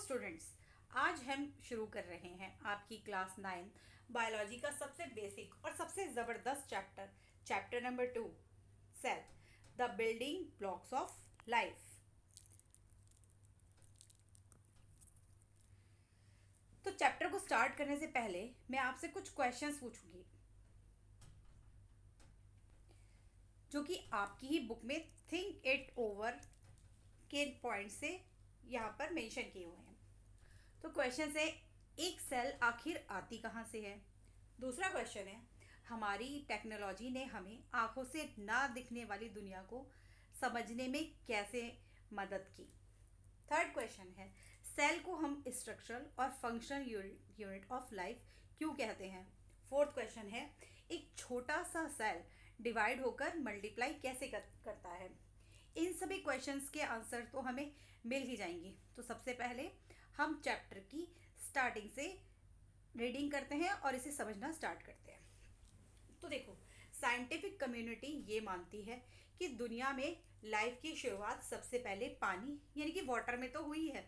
Students, आज हम शुरू कर रहे हैं आपकी क्लास 9 बायोलॉजी का सबसे बेसिक और सबसे ज़बरदस्त chapter number 2, cell, the building blocks of life. तो चैप्टर को स्टार्ट करने से पहले मैं आपसे कुछ क्वेश्चंस पूछूंगी जो कि आपकी ही बुक में थिंक इट ओवर के पॉइंट से यहाँ पर मेंशन किए हुए हैं। तो क्वेश्चन है, एक सेल आखिर आती कहाँ से है। दूसरा क्वेश्चन है, हमारी टेक्नोलॉजी ने हमें आंखों से ना दिखने वाली दुनिया को समझने में कैसे मदद की। थर्ड क्वेश्चन है, सेल को हम स्ट्रक्चरल और फंक्शनल यूनिट ऑफ लाइफ क्यों कहते हैं। फोर्थ क्वेश्चन है, एक छोटा सा सेल डिवाइड होकर मल्टीप्लाई कैसे करता है। इन सभी क्वेश्चंस के आंसर तो हमें मिल ही जाएंगे। तो सबसे पहले हम चैप्टर की स्टार्टिंग से रीडिंग करते हैं और इसे समझना स्टार्ट करते हैं। तो देखो, साइंटिफिक कम्युनिटी ये मानती है कि दुनिया में लाइफ की शुरुआत सबसे पहले पानी यानी कि वाटर में तो हुई है,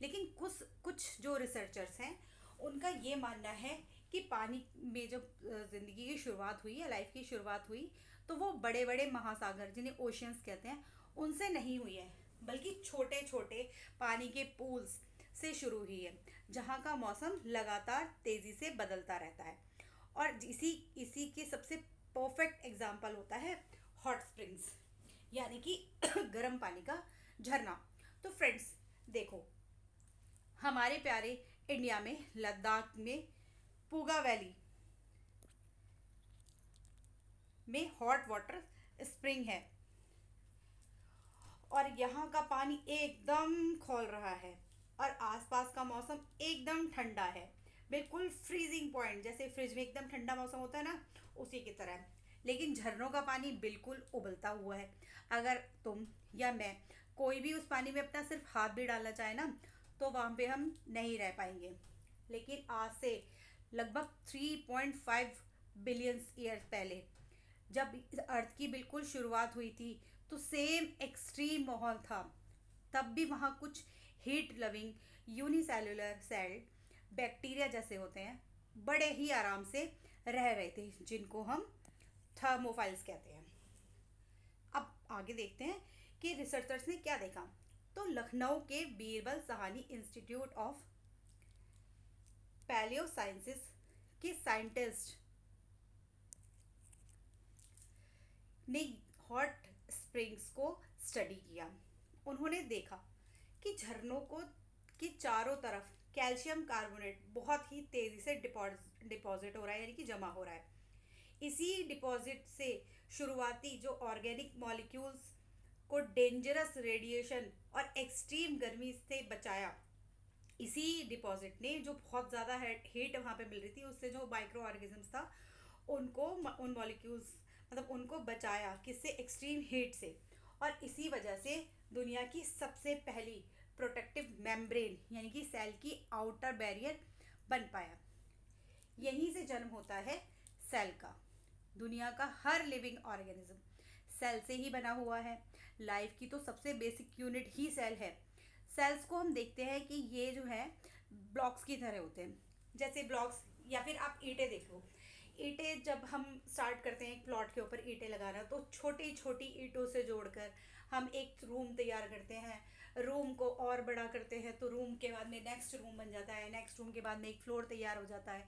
लेकिन कुछ कुछ जो रिसर्चर्स हैं उनका ये मानना है कि पानी में जब ज़िंदगी की शुरुआत हुई है, लाइफ की शुरुआत हुई, तो वो बड़े बड़े महासागर जिन्हें ओशियंस कहते हैं उनसे नहीं हुई है, बल्कि छोटे छोटे पानी के पूल्स से शुरू हुई है, जहाँ का मौसम लगातार तेज़ी से बदलता रहता है। और इसी इसी के सबसे परफेक्ट एग्जाम्पल होता है हॉट स्प्रिंग्स, यानी कि गर्म पानी का झरना। तो फ्रेंड्स देखो, हमारे प्यारे इंडिया में लद्दाख में पूगा वैली में हॉट वाटर स्प्रिंग है और यहाँ का पानी एकदम खौल रहा है और आसपास का मौसम एकदम ठंडा है, बिल्कुल फ्रीजिंग पॉइंट, जैसे फ्रिज में एकदम ठंडा मौसम होता है ना, उसी की तरह। लेकिन झरनों का पानी बिल्कुल उबलता हुआ है। अगर तुम या मैं कोई भी उस पानी में अपना सिर्फ हाथ भी डालना चाहे ना, तो वहाँ पे हम नहीं रह पाएंगे। लेकिन आज से लगभग 3.5 बिलियन ईयर्स पहले जब अर्थ की बिल्कुल शुरुआत हुई थी, तो सेम एक्सट्रीम माहौल था। तब भी वहाँ कुछ heat loving unicellular cell bacteria जैसे होते हैं, बड़े ही आराम से रह रहे थे, जिनको हम थर्मोफाइल्स कहते हैं। अब आगे देखते हैं कि रिसर्चर्स ने क्या देखा। तो लखनऊ के Birbal Sahni institute of palaeosciences के साइंटिस्ट ने हॉट स्प्रिंग्स को स्टडी किया। उन्होंने देखा कि झरनों को के चारों तरफ कैल्शियम कार्बोनेट बहुत ही तेज़ी से डिपॉजिट हो रहा है, यानी कि जमा हो रहा है। इसी डिपॉजिट से शुरुआती जो ऑर्गेनिक मॉलिक्यूल्स को डेंजरस रेडिएशन और एक्सट्रीम गर्मी से बचाया। इसी डिपॉजिट ने जो बहुत ज़्यादा हीट वहाँ पे मिल रही थी, उससे जो माइक्रो ऑर्गेनिजम्स था उनको, उन मॉलिक्यूल्स मतलब उनको बचाया, किससे, एक्सट्रीम हीट से। और इसी वजह से दुनिया की सबसे पहली प्रोटेक्टिव मेम्ब्रेन यानी कि सेल की आउटर बैरियर बन पाया। यहीं से जन्म होता है सेल का। दुनिया का हर लिविंग ऑर्गेनिज्म सेल से ही बना हुआ है। लाइफ की तो सबसे बेसिक यूनिट ही सेल है। सेल्स को हम देखते हैं कि ये जो है ब्लॉक्स की तरह होते हैं, जैसे ब्लॉक्स, या फिर आप ईंटें देख लो। ईंटें जब हम स्टार्ट करते हैं एक प्लॉट के ऊपर ईंटें लगाना, तो छोटी छोटी ईंटों से जोड़कर हम एक रूम तैयार करते हैं। रूम को और बड़ा करते हैं, तो रूम के बाद में नेक्स्ट रूम बन जाता है। नेक्स्ट रूम के बाद में एक फ्लोर तैयार हो जाता है।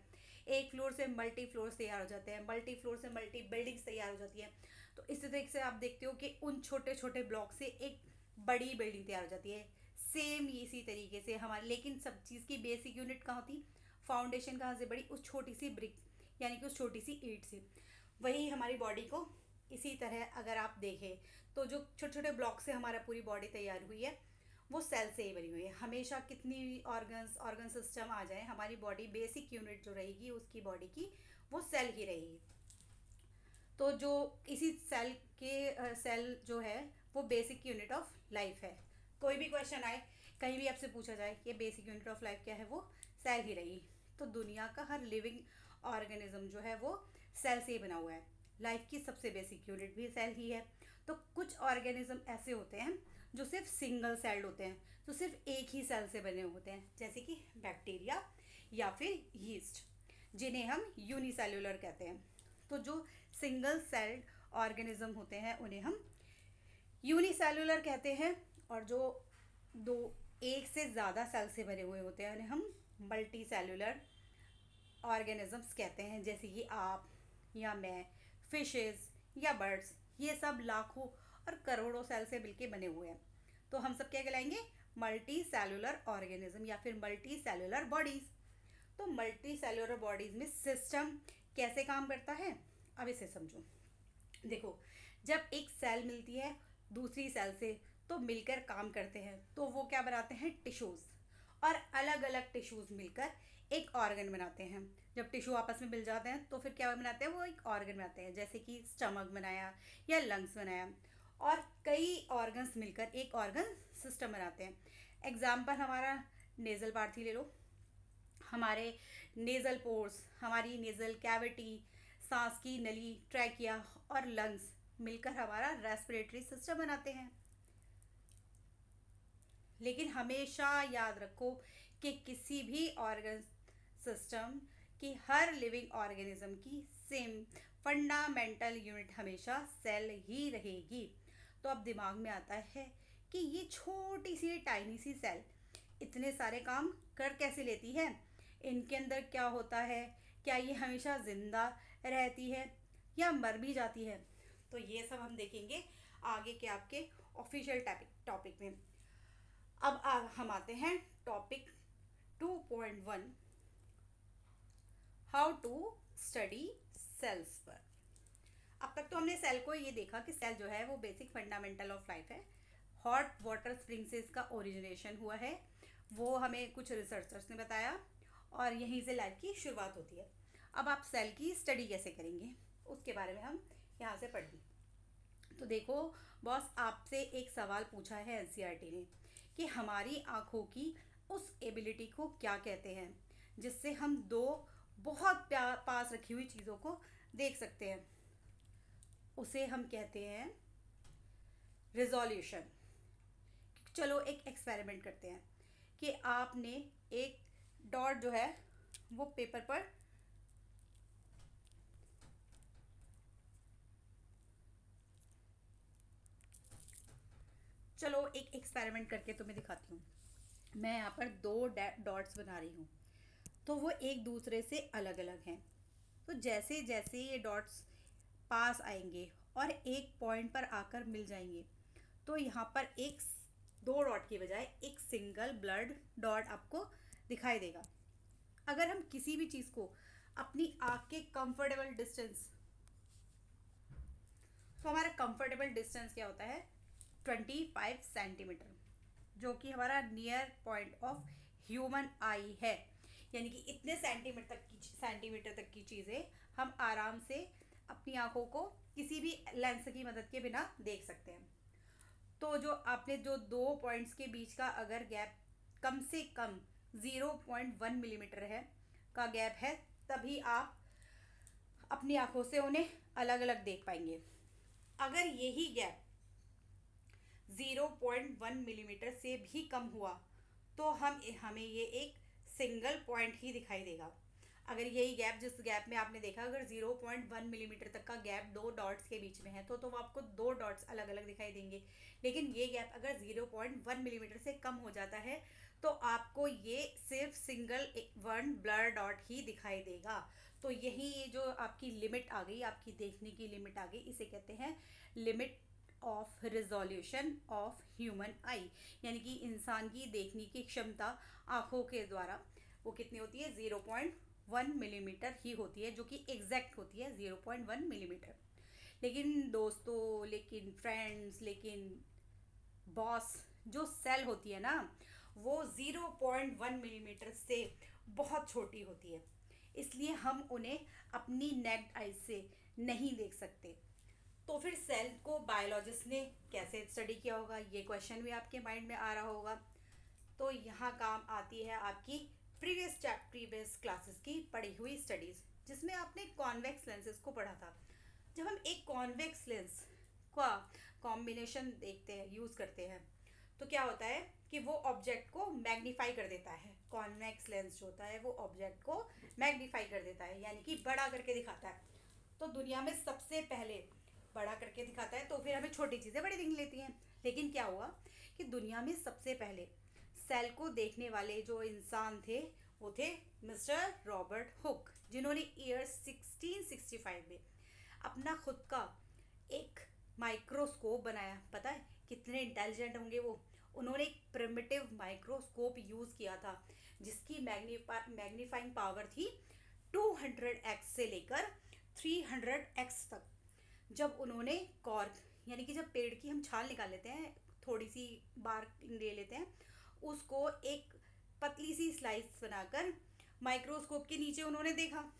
एक फ्लोर से मल्टी फ्लोर्स तैयार हो जाते हैं। मल्टी फ्लोर से मल्टी बिल्डिंग्स तैयार हो जाती हैं। तो इसी तरीके से आप देखते हो कि उन छोटे छोटे ब्लॉक से एक बड़ी बिल्डिंग तैयार हो जाती है। सेम इसी तरीके से हमारे, लेकिन सब चीज़ की बेसिक यूनिट कहाँ होती, फाउंडेशन कहाँ से बड़ी, उस छोटी सी ब्रिक यानी कि उस छोटी सी ईंट से। वही हमारी बॉडी को इसी तरह अगर आप देखें, तो जो छोटे छोटे ब्लॉक से हमारा पूरी बॉडी तैयार हुई है, वो सेल से ही बनी हुई है। हमेशा कितनी भी ऑर्गन सिस्टम आ जाए, हमारी बॉडी बेसिक यूनिट जो रहेगी उसकी बॉडी की, वो सेल ही रहेगी। तो जो इसी सेल के सेल जो है वो बेसिक यूनिट ऑफ लाइफ है। कोई भी क्वेश्चन आए, कहीं भी आपसे पूछा जाए कि बेसिक यूनिट ऑफ लाइफ क्या है, वो सेल ही रहेगी। तो दुनिया का हर लिविंग ऑर्गेनिज्म जो है वो सेल से ही बना हुआ है। लाइफ की सबसे बेसिक यूनिट भी सेल ही है। तो कुछ ऑर्गेनिज्म ऐसे होते हैं जो सिर्फ सिंगल सेल्ड होते हैं, जो सिर्फ एक ही सेल से बने होते हैं, जैसे कि बैक्टीरिया या फिर यीस्ट, जिन्हें हम यूनिसेल्युलर कहते हैं। तो जो सिंगल सेल्ड ऑर्गेनिज्म होते हैं उन्हें हम यूनिसेल्युलर कहते हैं, और जो दो एक से ज़्यादा सेल से बने हुए होते हैं उन्हें हम मल्टी सेल्युलर ऑर्गेनिजम्स कहते हैं, जैसे कि आप या मैं, फिशेस या बर्ड्स, ये सब लाखों और करोड़ों सेल से मिलके बने हुए हैं। तो हम सब क्या कहलाएंगे? मल्टी सेल्युलर ऑर्गेनिज्म या फिर मल्टी सेल्युलर बॉडीज। तो मल्टी सेल्युलर बॉडीज में सिस्टम कैसे काम करता है, अब इसे समझो। देखो, जब एक सेल मिलती है दूसरी सेल से तो मिलकर काम करते हैं, तो वो क्या बनाते हैं? टिश्यूज़। और अलग अलग टिश्यूज़ मिलकर एक ऑर्गन बनाते हैं। जब टिश्यू आपस में मिल जाते हैं तो फिर क्या बनाते हैं? वो एक ऑर्गन बनाते हैं, जैसे कि स्टमक बनाया या लंग्स बनाया, और कई ऑर्गन्स मिलकर एक ऑर्गन सिस्टम बनाते हैं। एग्जाम्पल हमारा नेज़ल पार्थी ले लो। हमारे नेज़ल पोर्स, हमारी नेज़ल कैविटी, सांस की नली, ट्रैकिया और लंग्स मिलकर हमारा रेस्पिरेटरी सिस्टम बनाते हैं। लेकिन हमेशा याद रखो कि किसी भी ऑर्गन सिस्टम की, हर लिविंग ऑर्गेनिज्म की सेम फंडामेंटल यूनिट हमेशा सेल ही रहेगी। तो अब दिमाग में आता है कि ये छोटी सी टाइनी सी सेल इतने सारे काम कर कैसे लेती है, इनके अंदर क्या होता है, क्या ये हमेशा जिंदा रहती है या मर भी जाती है? तो ये सब हम देखेंगे आगे के आपके ऑफिशियल टॉपिक में। अब हम आते हैं topic 2.1, how to study cells पर। अब तक तो हमने सेल को ये देखा कि सेल जो है वो बेसिक फंडामेंटल ऑफ लाइफ है। हॉट वाटर स्प्रिंग से इसका ओरिजिनेशन हुआ है, वो हमें कुछ रिसर्चर्स ने बताया, और यहीं से लाइफ की शुरुआत होती है। अब आप सेल की स्टडी कैसे करेंगे उसके बारे में हम यहाँ से पढ़ेंगे। तो देखो बॉस, आपसे एक सवाल पूछा है एनसीईआरटी ने कि हमारी आँखों की उस एबिलिटी को क्या कहते हैं जिससे हम दो बहुत पास रखी हुई चीज़ों को देख सकते हैं। उसे हम कहते हैं रिजोल्यूशन। चलो एक एक्सपेरिमेंट करते हैं कि आपने एक डॉट जो है वो पेपर पर चलो एक एक्सपेरिमेंट करके तुम्हें दिखाती हूँ। मैं यहाँ पर दो डॉट्स बना रही हूँ, तो वो एक दूसरे से अलग अलग हैं। तो जैसे जैसे ये डॉट्स पास आएंगे और एक पॉइंट पर आकर मिल जाएंगे, तो यहाँ पर एक दो डॉट की बजाय एक सिंगल ब्लड डॉट आपको दिखाई देगा। अगर हम किसी भी चीज़ को अपनी आँख के कंफर्टेबल डिस्टेंस, तो हमारा कंफर्टेबल डिस्टेंस क्या होता है? 25 सेंटीमीटर, जो कि हमारा नियर पॉइंट ऑफ ह्यूमन आई है। यानी कि इतने सेंटीमीटर तक की चीज़ें हम आराम से अपनी आँखों को किसी भी लेंस की मदद के बिना देख सकते हैं। तो जो आपने जो दो पॉइंट्स के बीच का अगर गैप कम से कम 0.1 मिलीमीटर है का गैप है, तभी आप अपनी आँखों से उन्हें अलग अलग देख पाएंगे। अगर यही गैप 0.1 मिलीमीटर से भी कम हुआ तो हमें ये एक सिंगल पॉइंट ही दिखाई देगा। अगर यही गैप, जिस गैप में आपने देखा, अगर 0.1 मिलीमीटर तक का गैप दो डॉट्स के बीच में है तो वो आपको दो डॉट्स अलग अलग दिखाई देंगे। लेकिन ये गैप अगर 0.1 मिलीमीटर से कम हो जाता है तो आपको ये सिर्फ सिंगल वन ब्लर डॉट ही दिखाई देगा। तो यही ये जो आपकी लिमिट आ गई, आपकी देखने की लिमिट आ गई, इसे कहते हैं limit of resolution of human आई। यानी कि इंसान की देखने की क्षमता आँखों के द्वारा वो कितनी होती है? 0.1 मिलीमीटर ही होती है, जो कि एग्जैक्ट होती है 0.1 मिलीमीटर। लेकिन दोस्तों, लेकिन फ्रेंड्स, लेकिन बॉस, जो सेल होती है ना, वो 0.1 मिलीमीटर से बहुत छोटी होती है, इसलिए हम उन्हें अपनी नेक्ड आई से नहीं देख सकते। तो फिर सेल को बायोलॉजिस्ट ने कैसे स्टडी किया होगा, ये क्वेश्चन भी आपके माइंड में आ रहा होगा। तो यहाँ काम आती है आपकी प्रीवियस क्लासेस की पढ़ी हुई स्टडीज़, जिसमें आपने कॉन्वेक्स लेंसेज को पढ़ा था। जब हम एक कॉन्वेक्स लेंस का कॉम्बिनेशन देखते हैं, यूज़ करते हैं, तो क्या होता है कि वो ऑब्जेक्ट को मैग्नीफाई कर देता है। कॉन्वेक्स लेंस जो होता है वो ऑब्जेक्ट को मैग्नीफाई कर देता है, यानी कि बड़ा करके दिखाता है। तो दुनिया में सबसे पहले बड़ा करके दिखाता है, तो फिर हमें छोटी चीज़ें बड़ी दिख लेती हैं। लेकिन क्या हुआ कि दुनिया में सबसे पहले सेल को देखने वाले जो इंसान थे वो थे मिस्टर रॉबर्ट हुक, जिन्होंने ईयर 1665 में अपना खुद का एक माइक्रोस्कोप बनाया। पता है कितने इंटेलिजेंट होंगे वो। उन्होंने एक प्रिमिटिव माइक्रोस्कोप यूज़ किया था जिसकी मैग्नीफाइंग पावर थी 200x से लेकर 300x तक। जब उन्होंने कॉर्क, यानी कि जब पेड़ की हम छाल निकाल लेते हैं, थोड़ी सी बार ले लेते हैं, उसको एक पतली सी स्लाइस बनाकर माइक्रोस्कोप के नीचे उन्होंने देखा,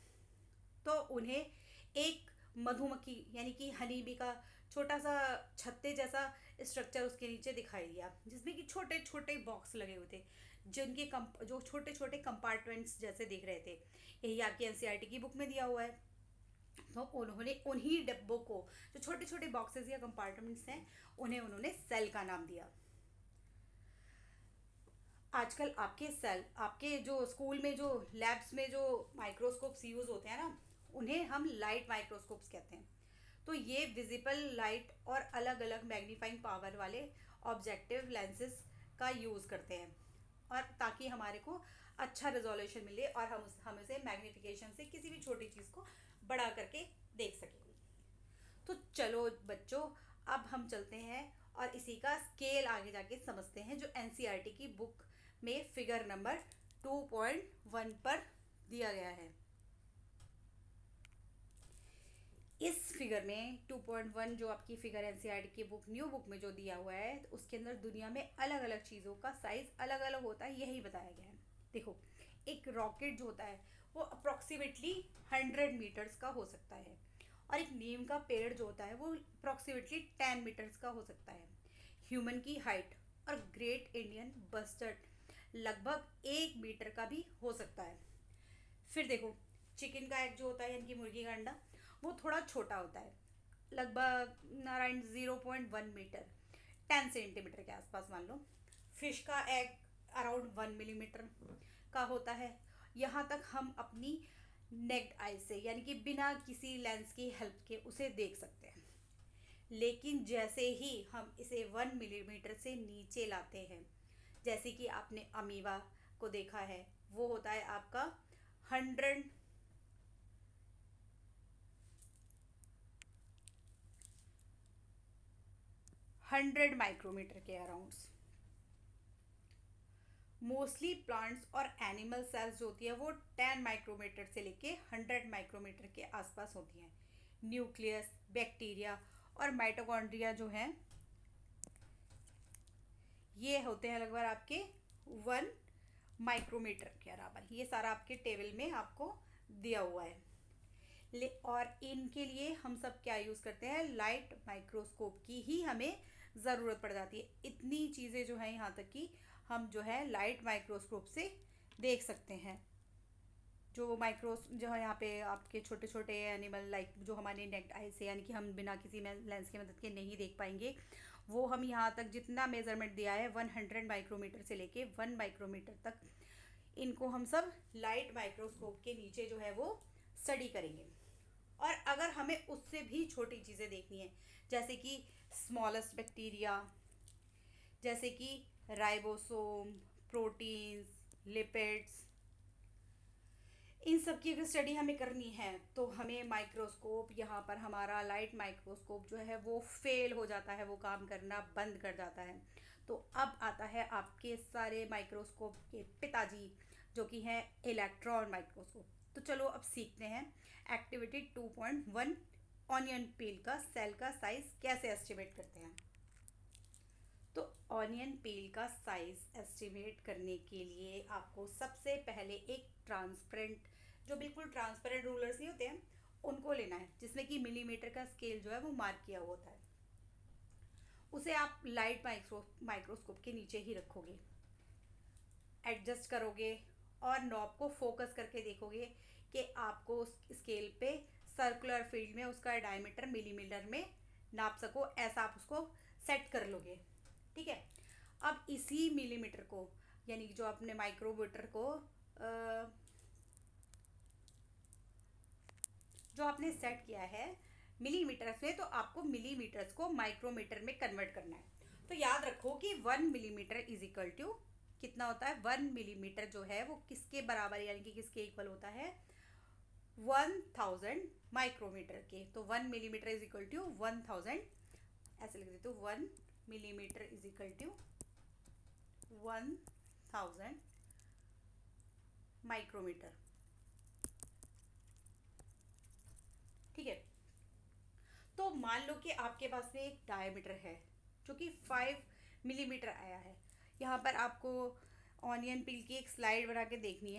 तो उन्हें एक मधुमक्खी यानी कि हनी बी का छोटा सा छत्ते जैसा स्ट्रक्चर उसके नीचे दिखाई दिया, जिसमें कि छोटे छोटे बॉक्स लगे हुए थे, जिनके जो छोटे छोटे कंपार्टमेंट्स जैसे दिख रहे थे। यही आपकी एनसीईआरटी की बुक में दिया हुआ है। तो उन्होंने उन्हीं डिब्बों को, जो छोटे छोटे बॉक्सेस या कंपार्टमेंट्स हैं, उन्हें उन्होंने सेल का नाम दिया। आजकल आपके सेल, आपके जो स्कूल में जो लैब्स में जो माइक्रोस्कोप्स यूज़ होते हैं ना, उन्हें हम लाइट माइक्रोस्कोप्स कहते हैं। तो ये विजिबल लाइट और अलग अलग मैग्नीफाइंग पावर वाले ऑब्जेक्टिव लेंसेज का यूज़ करते हैं, और ताकि हमारे को अच्छा रिजोल्यूशन मिले और हम उसे मैग्नीफिकेशन से किसी भी छोटी चीज़ को बड़ा करके देख सकें। तो चलो बच्चों, अब हम चलते हैं और इसी का स्केल आगे जाके समझते हैं, जो एनसीईआरटी की बुक में फिगर नंबर 2.1 पर दिया गया है। इस फिगर में 2.1 जो आपकी फिगर एनसीईआरटी की बुक न्यू बुक में जो दिया हुआ है, तो उसके अंदर दुनिया में अलग अलग चीज़ों का साइज अलग अलग होता है, यही बताया गया है। देखो, एक रॉकेट जो होता है वो अप्रॉक्सीमेटली 100 मीटर्स का हो सकता है, और एक नीम का पेड़ जो होता है वो अप्रॉक्सीमेटली 10 मीटर्स का हो सकता है। ह्यूमन की हाइट और ग्रेट इंडियन बस्टर्ड लगभग 1 मीटर का भी हो सकता है। फिर देखो, चिकन का एग जो होता है, यानी कि मुर्गी का अंडा, वो थोड़ा छोटा होता है, लगभग अराउंड 0.1 मीटर, 10 सेंटीमीटर के आसपास मान लो। फिश का एग अराउंड 1 मिलीमीटर का होता है। यहाँ तक हम अपनी नेक्ड आई से, यानी कि बिना किसी लेंस की हेल्प के उसे देख सकते हैं। लेकिन जैसे ही हम इसे 1 मिलीमीटर से नीचे लाते हैं, जैसे कि आपने अमीबा को देखा है, वो होता है आपका 100 माइक्रोमीटर के अराउंड्स। मोस्टली प्लांट्स और एनिमल सेल्स जो होती है वो 10 माइक्रोमीटर से लेके 100 माइक्रोमीटर के आसपास होती हैं। न्यूक्लियस, बैक्टीरिया और माइटोकॉन्ड्रिया जो हैं, ये होते हैं लगभग आपके 1 माइक्रोमीटर के बराबर। ये सारा आपके टेबल में आपको दिया हुआ है। और इनके लिए हम सब क्या यूज़ करते हैं, लाइट माइक्रोस्कोप की ही हमें ज़रूरत पड़ जाती है। इतनी चीज़ें जो हैं यहाँ तक कि हम जो है लाइट माइक्रोस्कोप से देख सकते हैं। जो जो है यहाँ पे आपके छोटे छोटे एनिमल लाइक जो हमारे नेक्ड आई से, यानी कि हम बिना किसी लेंस की मदद के नहीं देख पाएंगे, वो हम यहाँ तक जितना मेज़रमेंट दिया है 100 माइक्रोमीटर से लेके 1 माइक्रोमीटर तक, इनको हम सब लाइट माइक्रोस्कोप के नीचे जो है वो स्टडी करेंगे। और अगर हमें उससे भी छोटी चीज़ें देखनी है, जैसे कि स्मॉलेस्ट बैक्टीरिया, जैसे कि राइबोसोम, प्रोटीन्स, लिपिड्स, इन सब की अगर स्टडी हमें करनी है तो हमें माइक्रोस्कोप, यहाँ पर हमारा लाइट माइक्रोस्कोप जो है वो फेल हो जाता है, वो काम करना बंद कर जाता है। तो अब आता है आपके सारे माइक्रोस्कोप के पिताजी, जो कि हैं इलेक्ट्रॉन माइक्रोस्कोप। तो चलो अब सीखते हैं एक्टिविटी 2.1, ऑनियन पील का सेल का साइज कैसे एस्टिमेट करते हैं। तो ऑनियन पील का साइज एस्टिमेट करने के लिए आपको सबसे पहले एक ट्रांसपेरेंट, जो बिल्कुल ट्रांसपेरेंट रूलर्स नहीं होते हैं, उनको लेना है, जिसमें कि मिलीमीटर का स्केल जो है वो मार्क किया हुआ होता है। उसे आप लाइट माइक्रोस्कोप के नीचे ही रखोगे, एडजस्ट करोगे और नॉब को फोकस करके देखोगे कि आपको उस स्केल पे सर्कुलर फील्ड में उसका डायमीटर मिलीमीटर में नाप सको, ऐसा आप उसको सेट कर लोगे। ठीक है। अब इसी मिलीमीटर को, यानी कि जो आपने माइक्रोमीटर को जो आपने सेट किया है मिलीमीटर्स में, तो आपको मिलीमीटर्स को माइक्रोमीटर में कन्वर्ट करना है। तो याद रखो कि 1 मिलीमीटर इज इक्वल टू कितना होता है, 1 मिलीमीटर जो है वो किसके बराबर यानी कि किसके इक्वल होता है, 1000 माइक्रोमीटर के। तो 1 मिलीमीटर इज इक्वल टू 1000, ऐसे लिख देते हो, 1 millimetre is equal to 1000 micrometre. ठीक है। तो मान लो कि आपके पास में एक डायमीटर है जो कि 5 मिलीमीटर आया है। यहाँ पर आपको ऑनियन पील की एक स्लाइड बना के देखनी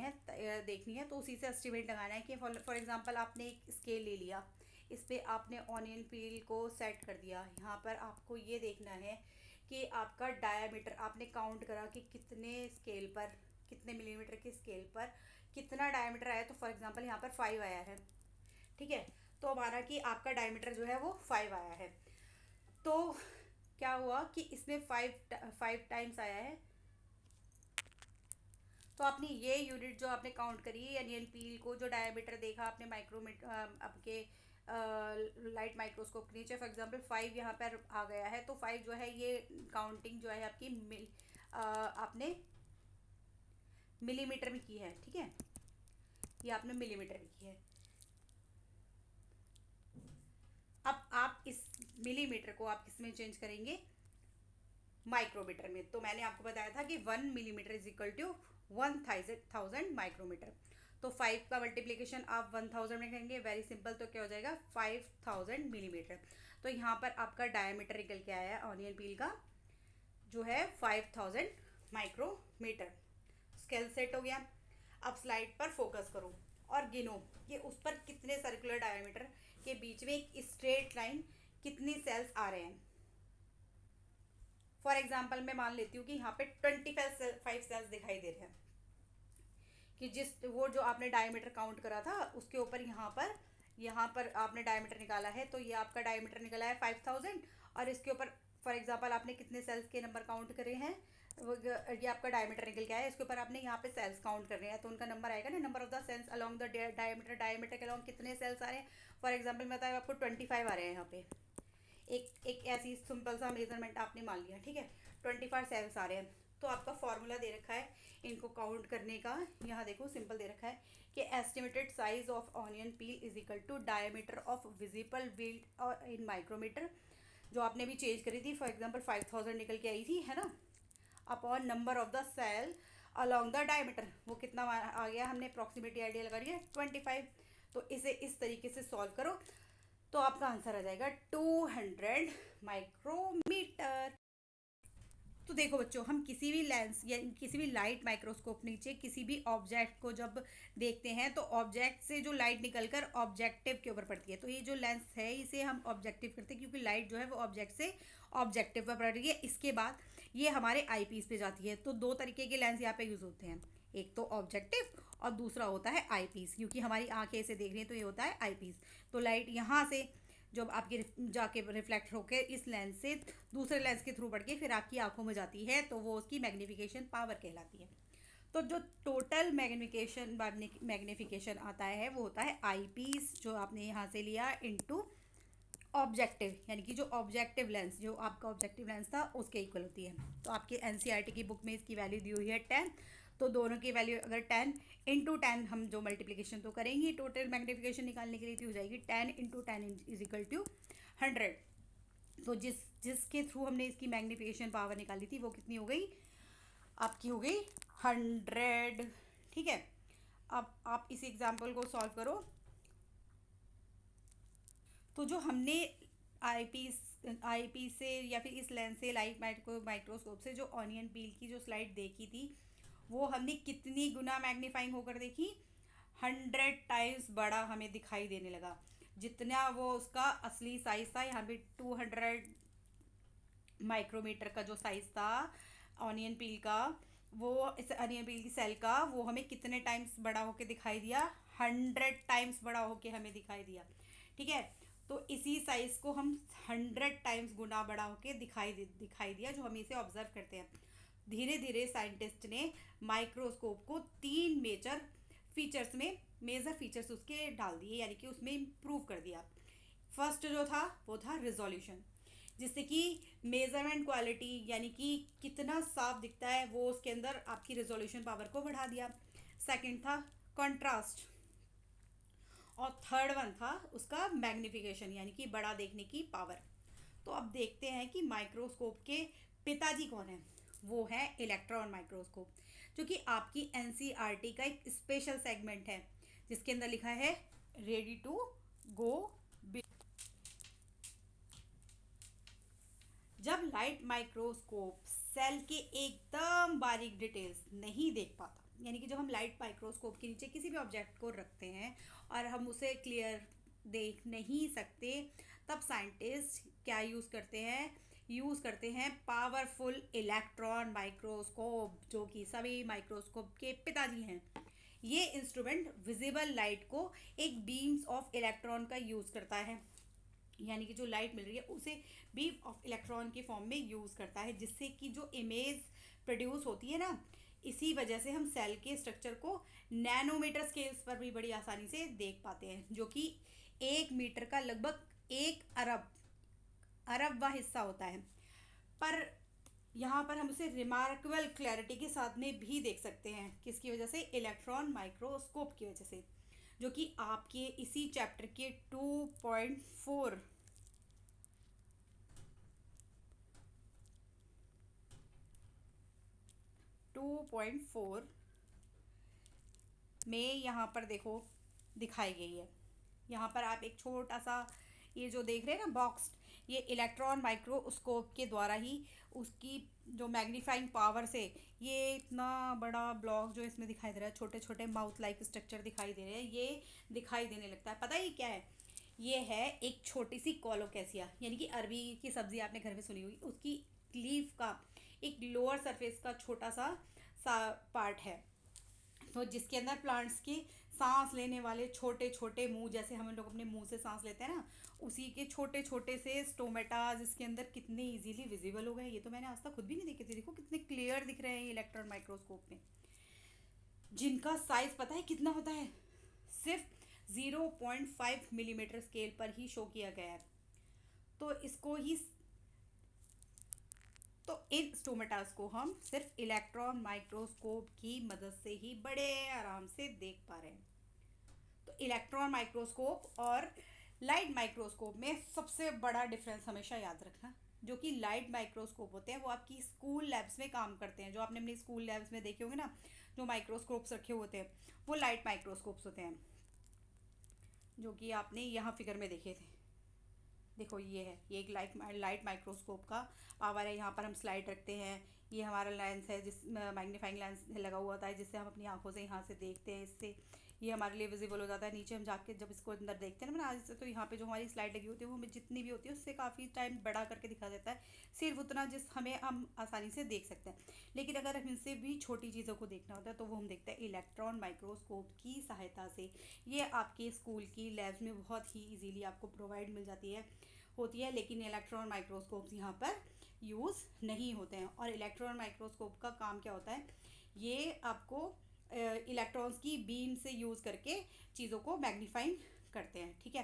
है, तो उसी से एस्टिमेट लगाना है कि फॉर एग्जांपल आपने एक स्केल ले लिया, इस पर आपने ऑनियन पील को सेट कर दिया। यहाँ पर आपको ये देखना है कि आपका डायमीटर आपने काउंट करा कि कितने स्केल पर, कितने मिलीमीटर के स्केल पर कितना डायमीटर आया। तो फॉर एग्जांपल यहाँ पर 5 आया है। ठीक है। तो हमारा कि आपका डायमीटर जो है वो 5 आया है। तो क्या हुआ कि इसमें 5 टाइम्स आया है। तो आपने ये यूनिट जो आपने काउंट करी अनियन पील को, जो डायमीटर देखा आपने माइक्रोमीटर आपके लाइट माइक्रोस्कोप के नीचे, फॉर एग्जांपल 5 यहाँ पर आ गया है। तो 5 जो है ये काउंटिंग जो है आपकी आपने मिलीमीटर में की है। ठीक है, ये आपने मिलीमीटर में की है। अब आप इस मिलीमीटर को आप किस में चेंज करेंगे, माइक्रोमीटर में। तो मैंने आपको बताया था कि 1 millimetre is equal to 1000 micrometre. तो 5 का मल्टीप्लीकेशन आप 1000 में करेंगे, वेरी सिंपल। तो क्या हो जाएगा, 5000 मिलीमीटर। तो यहाँ पर आपका डायमीटर निकल के आया है ऑनियन पील का, जो है 5000 माइक्रोमीटर। स्केल सेट हो गया। अब स्लाइड पर फोकस करो और गिनो कि उस पर कितने सर्कुलर डायमीटर के बीच में एक स्ट्रेट लाइन कितनी सेल्स आ रहे हैं। फॉर एग्जाम्पल मैं मान लेती हूँ कि यहाँ पे 25 सेल्स दिखाई दे रहे हैं, कि जिस वो जो आपने डायमीटर काउंट करा था उसके ऊपर यहाँ पर आपने डायमीटर निकाला है। तो ये आपका डायमीटर निकला है 5000, और इसके ऊपर फॉर एग्जांपल आपने कितने सेल्स के नंबर काउंट करे हैं, ये आपका डायमीटर निकल के आया है। इसके ऊपर आपने यहाँ पे सेल्स काउंट कर रहे हैं, तो उनका नंबर आएगा ना, number of the cells along the diameter के अलॉन्ग कितने सेल्स आ रहे हैं। फॉर एग्जाम्पल मैं बताया आपको 25 आ रहे हैं यहाँ पे। एक ऐसी सिंपल सा मेजरमेंट आपने मान लिया। ठीक है, 25 सेल्स आ रहे हैं। तो आपका फॉर्मूला दे रखा है इनको काउंट करने का। यहाँ देखो सिंपल दे रखा है कि estimated size of onion peel is equal to diameter of visible field in micrometre, जो आपने भी चेंज करी थी। फॉर एग्जांपल 5000 निकल के आई थी, है ना, upon number of the cell along the diameter, वो कितना आ गया, हमने अप्रॉक्सीमेटली आइडिया लगा लिया 25। तो इसे इस तरीके से सॉल्व करो तो आपका आंसर आ जाएगा 200 माइक्रोमीटर। तो देखो बच्चों, हम किसी भी लेंस या किसी भी लाइट माइक्रोस्कोप नीचे किसी भी ऑब्जेक्ट को जब देखते हैं तो ऑब्जेक्ट से जो लाइट निकलकर ऑब्जेक्टिव के ऊपर पड़ती है। तो ये जो लेंस है इसे हम ऑब्जेक्टिव करते हैं, क्योंकि लाइट जो है वो ऑब्जेक्ट से ऑब्जेक्टिव पर पड़ रही है। इसके बाद ये हमारे आई पीस पे जाती है। तो दो तरीके के लेंस यहाँ पे यूज़ होते हैं, एक तो ऑब्जेक्टिव और दूसरा होता है आई पीस, क्योंकि हमारी आंखें इसे देख रही हैं तो ये होता है आई पीस। तो लाइट यहाँ से जब आपकी जाके रिफ्लेक्ट होकर इस लेंस से दूसरे लेंस के थ्रू बढ़ के फिर आपकी आंखों में जाती है, तो वो उसकी मैग्नीफिकेशन पावर कहलाती है। तो जो टोटल मैग्नीफिकेशन आता है वो होता है आई पीस, जो आपने यहाँ से लिया इनटू ऑब्जेक्टिव, यानी कि जो ऑब्जेक्टिव लेंस, जो आपका ऑब्जेक्टिव लेंस था उसके इक्वल होती है। तो आपके एनसीईआरटी की बुक में इसकी वैल्यू दी हुई है 10। तो दोनों की वैल्यू अगर 10 इंटू 10 हम जो मल्टीप्लिकेशन तो करेंगे टोटल मैग्नीफिकेशन निकालने के लिए, तो हो जाएगी 10 इंटू 10 इज इक्वल टू 100। तो जिसके थ्रू हमने इसकी मैग्नीफिकेशन पावर निकाली थी वो कितनी हो गई, आपकी हो गई 100। ठीक है। अब आप इस एग्जाम्पल को सॉल्व करो। तो जो हमने आई पीस से या फिर इस लेंस से लाइट माइक्रोस्कोप से जो ऑनियन पील की जो स्लाइड देखी थी वो हमने कितनी गुना मैग्नीफाइंग होकर देखी, 100 टाइम्स बड़ा हमें दिखाई देने लगा। जितना वो उसका असली साइज था, यहाँ पे 200 माइक्रोमीटर का जो साइज था ऑनियन पील का, वो इस ऑनियन पील की सेल का, वो हमें कितने टाइम्स बड़ा होके दिखाई दिया, 100 टाइम्स बड़ा होके हमें दिखाई दिया। ठीक है। तो इसी साइज को हम 100 टाइम्स गुना बड़ा होके दिखाई दिया, जो हम इसे ऑब्जर्व करते हैं। धीरे धीरे साइंटिस्ट ने माइक्रोस्कोप को 3 मेजर फीचर्स उसके डाल दिए, यानी कि उसमें इम्प्रूव कर दिया। फर्स्ट जो था वो था रिजोल्यूशन, जिससे कि मेजरमेंट क्वालिटी यानी कि कितना साफ दिखता है वो उसके अंदर आपकी रिजोल्यूशन पावर को बढ़ा दिया। सेकंड था कंट्रास्ट, और थर्ड वन था उसका मैग्निफिकेशन, यानी कि बड़ा देखने की पावर। तो अब देखते हैं कि माइक्रोस्कोप के पिताजी कौन है। वो है इलेक्ट्रॉन माइक्रोस्कोप, जो कि आपकी एनसीईआरटी का एक स्पेशल सेगमेंट है, जिसके अंदर लिखा है रेडी टू गो। जब लाइट माइक्रोस्कोप सेल के एकदम बारीक डिटेल्स नहीं देख पाता, यानी कि जब हम लाइट माइक्रोस्कोप के नीचे किसी भी ऑब्जेक्ट को रखते हैं और हम उसे क्लियर देख नहीं सकते, तब साइंटिस्ट क्या यूज़ करते हैं पावरफुल इलेक्ट्रॉन माइक्रोस्कोप, जो कि सभी माइक्रोस्कोप के पिताजी हैं। ये इंस्ट्रूमेंट विजिबल लाइट को एक बीम्स ऑफ इलेक्ट्रॉन का यूज़ करता है, यानी कि जो लाइट मिल रही है उसे बीम ऑफ इलेक्ट्रॉन के फॉर्म में यूज़ करता है, जिससे कि जो इमेज प्रोड्यूस होती है ना, इसी वजह से हम सेल के स्ट्रक्चर को नैनोमीटर स्केल्स पर भी बड़ी आसानी से देख पाते हैं, जो कि 1 मीटर का लगभग 1 अरबवा हिस्सा होता है। पर यहाँ पर हम उसे रिमार्केबल क्लैरिटी के साथ में भी देख सकते हैं। किसकी वजह से? इलेक्ट्रॉन माइक्रोस्कोप की वजह से, जो कि आपके इसी चैप्टर के 2.4 में यहाँ पर देखो दिखाई गई है। यहाँ पर आप एक छोटा सा ये जो देख रहे हैं ना बॉक्स, ये इलेक्ट्रॉन माइक्रोस्कोप के द्वारा ही उसकी जो मैग्नीफाइंग पावर से ये इतना बड़ा ब्लॉक जो इसमें दिखाई दे रहा है, छोटे छोटे माउथ लाइक स्ट्रक्चर दिखाई दे रहे हैं, ये दिखाई देने लगता है। पता ही क्या है? ये है एक छोटी सी कोलोकेसिया, यानी कि अरबी की सब्जी आपने घर में सुनी हुई, उसकी लीफ का एक लोअर सरफेस का छोटा सा पार्ट है, तो जिसके अंदर प्लांट्स के सांस लेने वाले छोटे छोटे मुंह, जैसे हम लोग अपने मुंह से सांस लेते हैं ना, उसी के छोटे छोटे से स्टोमेटाज इसके अंदर कितने इजीली विजिबल हो गए। ये तो मैंने आज तक खुद भी नहीं देखे थे। देखो कितने क्लियर दिख रहे हैं इलेक्ट्रॉन माइक्रोस्कोप में, जिनका साइज पता है कितना होता है? सिर्फ 0.5 मिलीमीटर स्केल पर ही शो किया गया है। तो इसको ही तो इन स्टोमेटास को हम सिर्फ इलेक्ट्रॉन माइक्रोस्कोप की मदद से ही बड़े आराम से देख पा रहे हैं। तो इलेक्ट्रॉन माइक्रोस्कोप और लाइट माइक्रोस्कोप में सबसे बड़ा डिफरेंस हमेशा याद रखना, जो कि लाइट माइक्रोस्कोप होते हैं वो आपकी स्कूल लैब्स में काम करते हैं। जो आपने अपनी स्कूल लैब्स में देखे होंगे ना, जो माइक्रोस्कोप्स रखे होते हैं, वो लाइट माइक्रोस्कोप्स होते हैं, जो कि आपने यहाँ फिगर में देखे थे। देखो ये है, ये एक लाइट माइक्रोस्कोप का पावर है। यहाँ पर हम स्लाइड रखते हैं, ये हमारा लेंस है जिस मैग्नीफाइंग लेंस लगा हुआ होता है, जिससे हम अपनी आंखों से यहाँ से देखते हैं। इससे ये हमारे लिए विजिबल हो जाता है। नीचे हम जाके जब इसको अंदर देखते हैं ना आज से, तो यहाँ पे जो हमारी स्लाइड लगी होती है वो हमें जितनी भी होती है उससे काफ़ी टाइम बड़ा करके दिखा देता है, सिर्फ उतना जिस हमें हम आसानी से देख सकते हैं। लेकिन अगर हम इनसे भी छोटी चीज़ों को देखना होता है तो वो हम देखते हैं इलेक्ट्रॉन माइक्रोस्कोप की सहायता से। ये आपके स्कूल की लैब्स में बहुत ही ईजीली आपको प्रोवाइड मिल जाती है होती है, लेकिन इलेक्ट्रॉन माइक्रोस्कोप्स यहाँ पर यूज़ नहीं होते हैं। और इलेक्ट्रॉन माइक्रोस्कोप का काम क्या होता है? ये आपको इलेक्ट्रॉन्स की बीम से यूज़ करके चीज़ों को मैग्नीफाइंग करते हैं। ठीक है,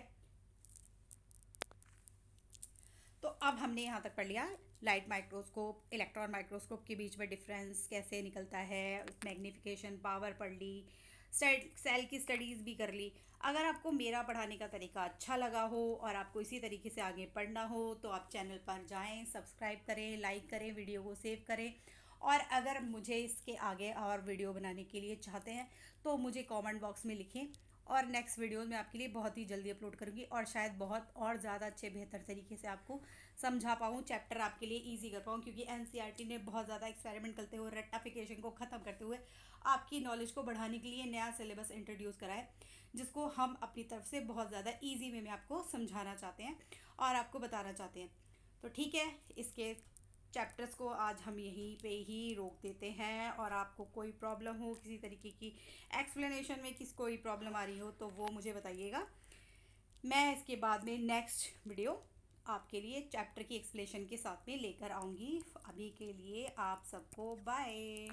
तो अब हमने यहाँ तक पढ़ लिया लाइट माइक्रोस्कोप इलेक्ट्रॉन माइक्रोस्कोप के बीच में डिफरेंस कैसे निकलता है, मैग्नीफिकेशन पावर पढ़ ली, सेल की स्टडीज़ भी कर ली। अगर आपको मेरा पढ़ाने का तरीका अच्छा लगा हो और आपको इसी तरीके से आगे पढ़ना हो तो आप चैनल पर जाएं, सब्सक्राइब करें, लाइक करें, वीडियो को सेव करें। और अगर मुझे इसके आगे और वीडियो बनाने के लिए चाहते हैं तो मुझे कमेंट बॉक्स में लिखें, और नेक्स्ट वीडियो में आपके लिए बहुत ही जल्दी अपलोड करूँगी, और शायद बहुत और ज़्यादा अच्छे बेहतर तरीके से आपको समझा पाऊँ, चैप्टर आपके लिए ईजी कर पाऊँ। क्योंकि एनसीईआरटी ने बहुत ज़्यादा एक्सपेरिमेंट करते हुए, रट्टाफिकेशन को ख़त्म करते हुए आपकी नॉलेज को बढ़ाने के लिए नया सिलेबस इंट्रोड्यूस करा है, जिसको हम अपनी तरफ से बहुत ज़्यादा ईजी वे में आपको समझाना चाहते हैं और आपको बताना चाहते हैं। तो ठीक है, इसके चैप्टर्स को आज हम यहीं पे ही रोक देते हैं। और आपको कोई प्रॉब्लम हो, किसी तरीके की एक्सप्लेनेशन में कोई प्रॉब्लम आ रही हो तो वो मुझे बताइएगा। मैं इसके बाद में नेक्स्ट वीडियो आपके लिए चैप्टर की एक्सप्लेनेशन के साथ में लेकर आऊँगी। अभी के लिए आप सबको बाय।